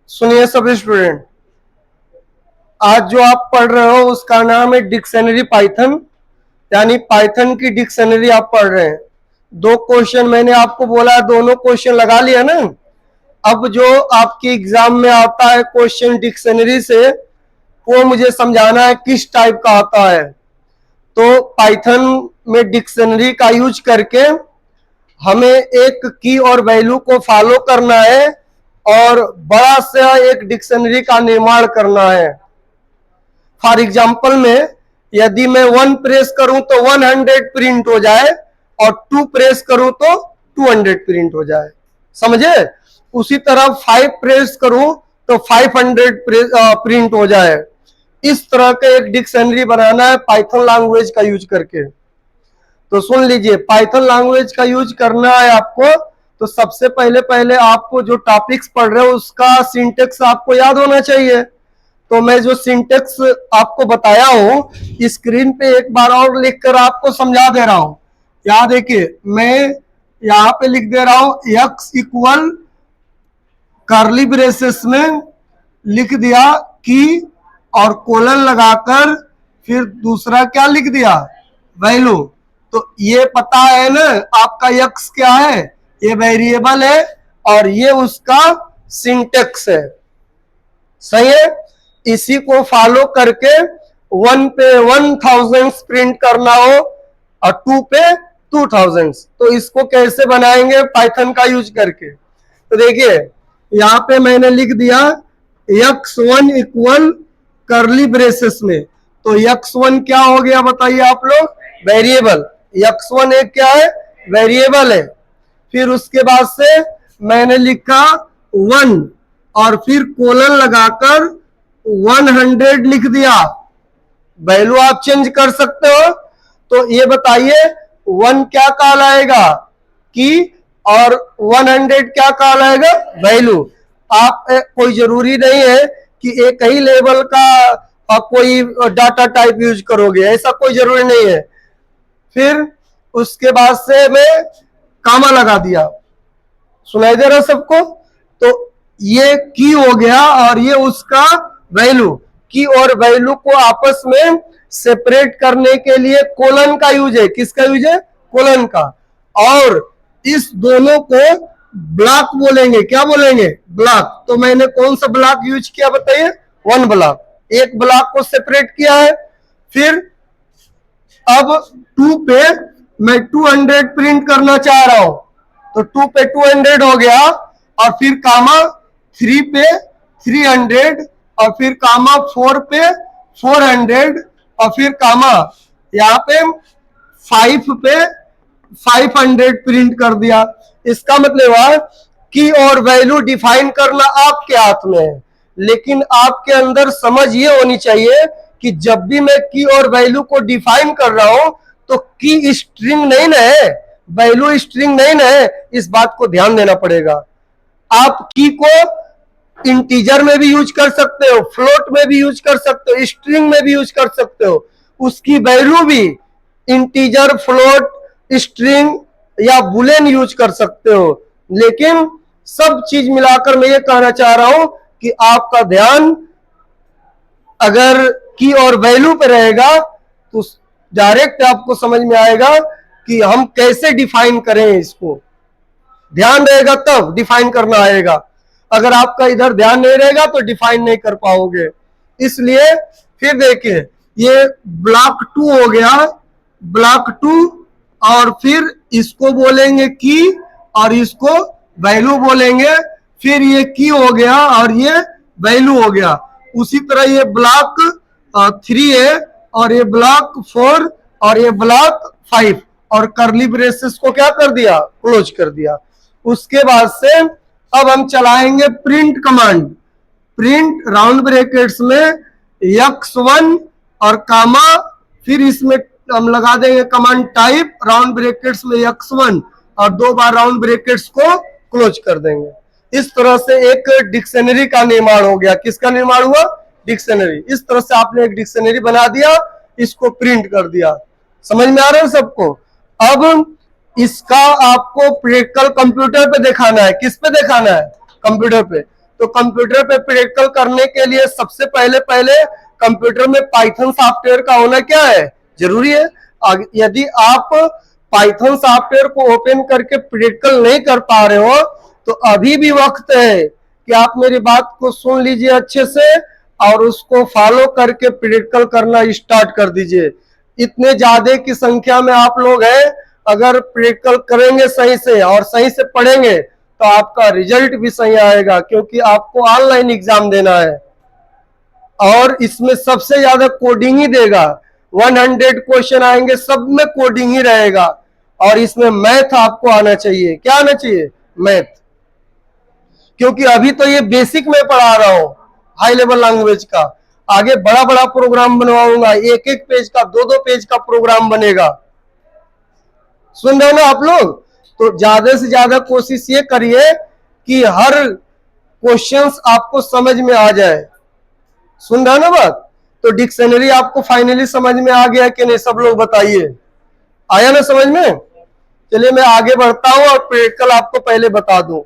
सुनिए सब स्टूडेंट, आज जो आप पढ़ रहे हो उसका नाम है डिक्शनरी पाइथन, यानी पाइथन की डिक्शनरी आप पढ़ रहे हैं। दो क्वेश्चन मैंने आपको बोला, दोनों क्वेश्चन लगा लिया ना। अब जो आपकी एग्जाम में आता है क्वेश्चन डिक्शनरी से, वो मुझे समझाना है किस टाइप का आता है। तो पाइथन में डिक्शनरी का यूज करके हमें एक की और वैल्यू को फॉलो करना है और बड़ा सा एक डिक्शनरी का निर्माण करना है। फॉर एग्जाम्पल में यदि मैं 1 प्रेस करूं तो 100 प्रिंट हो जाए और 2 प्रेस करूं तो 200 प्रिंट हो जाए, समझे। उसी तरह 5 प्रेस करूं तो 500 प्रिंट हो जाए। इस तरह का एक डिक्शनरी बनाना है पाइथन लैंग्वेज का यूज करके। तो सुन लीजिए, पाइथन लैंग्वेज का यूज करना है आपको। तो सबसे पहले आपको जो टॉपिक्स पढ़ रहे हो उसका सिंटेक्स आपको याद होना चाहिए। तो मैं जो सिंटेक्स आपको बताया हूं स्क्रीन पे एक बार और लिखकर आपको समझा दे रहा हूं। यहाँ देखिए, मैं यहाँ पे लिख दे रहा हूं x इक्वल कर्ली ब्रेसेस में लिख दिया की और कोलन लगाकर फिर दूसरा क्या लिख दिया, वैल्यू। तो ये पता है ना आपका x क्या है, ये वेरिएबल है और ये उसका सिंटेक्स है, सही है। इसी को फॉलो करके 1 पे 1000 प्रिंट करना हो और 2 पे 2000, तो इसको कैसे बनाएंगे पाइथन का यूज करके। तो देखिए यहाँ पे मैंने लिख दिया x1 इक्वल कर्ली ब्रेसेस में। तो x1 क्या हो गया बताइए आप लोग, वेरिएबल। x1 एक क्या है, वेरिएबल है। फिर उसके बाद से मैंने लिखा 1 और फिर कोलन लगाकर 100 लिख दिया। वैल्यू आप चेंज कर सकते हो। तो ये बताइए 1 क्या कहलाएगा की और 100 क्या कहलाएगा, वैल्यू। आप कोई जरूरी नहीं है कि एक ही लेवल का कोई डाटा टाइप यूज करोगे, ऐसा कोई जरूरी नहीं है। फिर उसके बाद से मैं कामा लगा दिया, सुनाई दे रहा सबको। तो ये की हो गया और ये उसका वैल्यू। की और वैल्यू को आपस में सेपरेट करने के लिए कोलन का यूज है। किसका यूज है, कोलन का। और इस दोनों को ब्लॉक बोलेंगे, क्या बोलेंगे, ब्लॉक। तो मैंने कौन सा ब्लॉक यूज किया बताइए, 1 ब्लॉक। एक ब्लॉक को सेपरेट किया है। फिर अब 2 पे मैं 200 प्रिंट करना चाह रहा हूं, तो 2 पे 200 हो गया और फिर कामा 3 पे 300 और फिर कामा 4 पे 400 और फिर कामा यहाँ पे 5 पे 500 प्रिंट कर दिया। इसका मतलब है की और वैल्यू डिफाइन करना आपके हाथ में है, लेकिन आपके अंदर समझ ये होनी चाहिए कि जब भी मैं की और वैल्यू को डिफाइन कर रहा हूं तो की स्ट्रिंग नहीं ना है, वैल्यू स्ट्रिंग नहीं ना है। इस बात को ध्यान देना पड़ेगा। आप की को इंटीजर में भी यूज कर सकते हो, फ्लोट में भी यूज कर सकते हो, स्ट्रिंग में भी यूज कर सकते हो। उसकी वैल्यू भी इंटीजर, फ्लोट, स्ट्रिंग या बुलियन यूज कर सकते हो। लेकिन सब चीज मिलाकर मैं ये कहना चाह रहा हूं कि आपका ध्यान अगर की और वैल्यू पे रहेगा तो डायरेक्ट आपको समझ में आएगा कि हम कैसे डिफाइन करें इसको। ध्यान रहेगा तब डिफाइन करना आएगा। अगर आपका इधर ध्यान नहीं रहेगा तो डिफाइन नहीं कर पाओगे। इसलिए फिर देखिए ये ब्लॉक 2 हो गया, ब्लॉक 2, और फिर इसको बोलेंगे की और इसको वैल्यू बोलेंगे। फिर ये की हो गया और ये वैल्यू हो गया। उसी तरह ये ब्लॉक 3 है और ये ब्लॉक 4 और ये ब्लॉक 5 और कर्ली ब्रेसेस को क्या कर दिया, क्लोज कर दिया। उसके बाद से अब हम चलाएंगे print command. Print round brackets में x1 और कामा, फिर इसमें हम लगा देंगे कमांड टाइप राउंड ब्रैकेट्स में x1 और 2 बार राउंड ब्रैकेट्स को क्लोज कर देंगे। इस तरह से एक डिक्शनरी का निर्माण हो गया। किसका निर्माण हुआ, डिक्शनरी। इस तरह से आपने एक डिक्शनरी बना दिया, इसको प्रिंट कर दिया। समझ में आ रहा है सबको। अब इसका आपको प्रैक्टिकल कंप्यूटर पे दिखाना है। किस पे दिखाना है? कंप्यूटर पे। तो कंप्यूटर पे प्रैक्टिकल करने के लिए सबसे पहले पहले कंप्यूटर में पाइथन सॉफ्टवेयर का होना क्या है? जरूरी है। यदि आप पाइथन सॉफ्टवेयर को ओपन करके प्रैक्टिकल नहीं कर पा रहे हो तो अभी भी वक्त है कि आप मेरी बात को सुन लीजिए अच्छे से और उसको फॉलो करके प्रैक्टिकल करना स्टार्ट कर दीजिए। इतने ज्यादा की संख्या में आप लोग हैं, अगर प्रैक्टिकल करेंगे सही से और सही से पढ़ेंगे तो आपका रिजल्ट भी सही आएगा, क्योंकि आपको ऑनलाइन एग्जाम देना है और इसमें सबसे ज्यादा कोडिंग ही देगा। 100 क्वेश्चन आएंगे, सब में कोडिंग ही रहेगा और इसमें मैथ आपको आना चाहिए। क्या आना चाहिए? मैथ। क्योंकि अभी तो ये बेसिक में पढ़ा रहा हूं, हाई लेवल लैंग्वेज का। आगे बड़ा बड़ा प्रोग्राम बनवाऊंगा, एक एक पेज का, दो दो पेज का प्रोग्राम बनेगा। सुन रहे हो ना आप लोग? तो ज्यादा से ज्यादा कोशिश ये करिए कि हर क्वेश्चंस आपको समझ में आ जाए। सुन रहे हो ना बात? तो डिक्शनरी आपको फाइनली समझ में आ गया कि नहीं? सब लोग बताइए, आया ना समझ में? चलिए मैं आगे बढ़ता हूं और प्रैक्टिकल आपको पहले बता दूं।